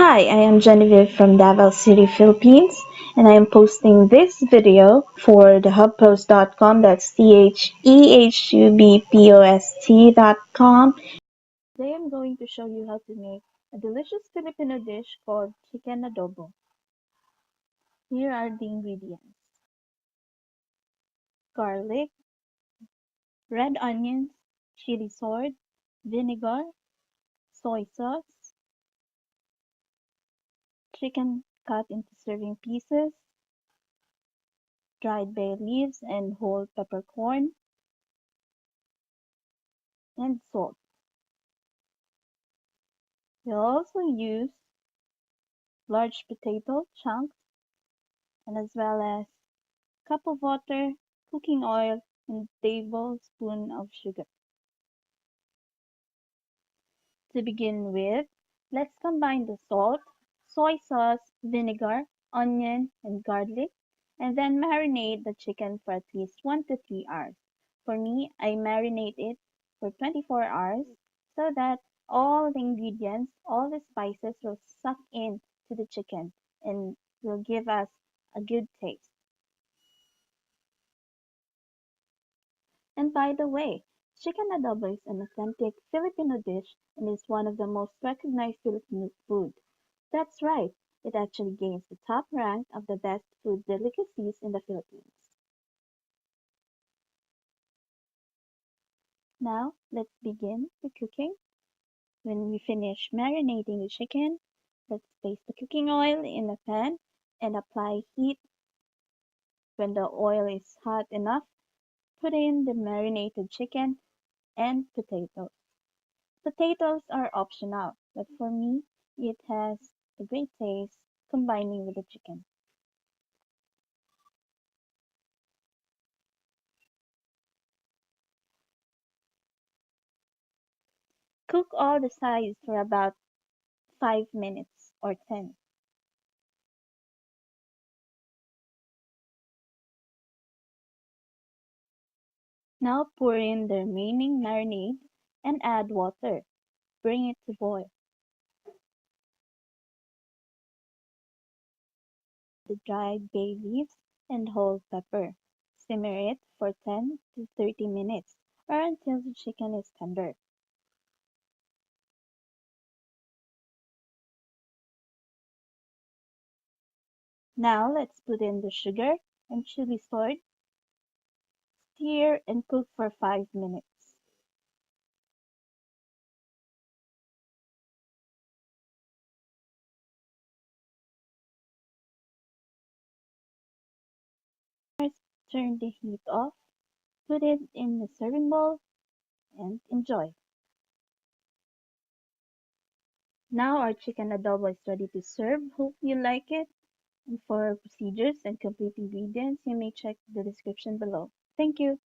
Hi, I am Genevieve from Davao City, Philippines, and I am posting this video for TheHubPost.com. That's TheHubPost.com. Today I'm going to show you how to make a delicious Filipino dish called chicken adobo. Here are the ingredients: garlic, red onions, chili sword, vinegar, soy sauce, chicken cut into serving pieces, dried bay leaves and whole peppercorn, and salt. We'll also use large potato chunks and as well as cup of water, cooking oil, and tablespoon of sugar. To begin with, let's combine the salt, soy sauce, vinegar, onion, and garlic, and then marinate the chicken for at least 1 to 3 hours. For me, I marinate it for 24 hours so that all the ingredients, all the spices will suck in to the chicken and will give us a good taste. And by the way, chicken adobo is an authentic Filipino dish and is one of the most recognized Filipino food. That's right, it actually gains the top rank of the best food delicacies in the Philippines. Now, let's begin the cooking. When we finish marinating the chicken, let's place the cooking oil in a pan and apply heat. When the oil is hot enough, put in the marinated chicken and potatoes. Potatoes are optional, but for me, it has a great taste combining with the chicken. Cook all the sides for about 5 minutes or 10. Now pour in the remaining marinade and add water. Bring it to boil. The dried bay leaves and whole pepper. Simmer it for 10 to 30 minutes or until the chicken is tender. Now let's put in the sugar and chili salt. Stir and cook for 5 minutes. First, turn the heat off, put it in the serving bowl, and enjoy. Now our chicken adobo is ready to serve. Hope you like it. And for procedures and complete ingredients, you may check the description below. Thank you.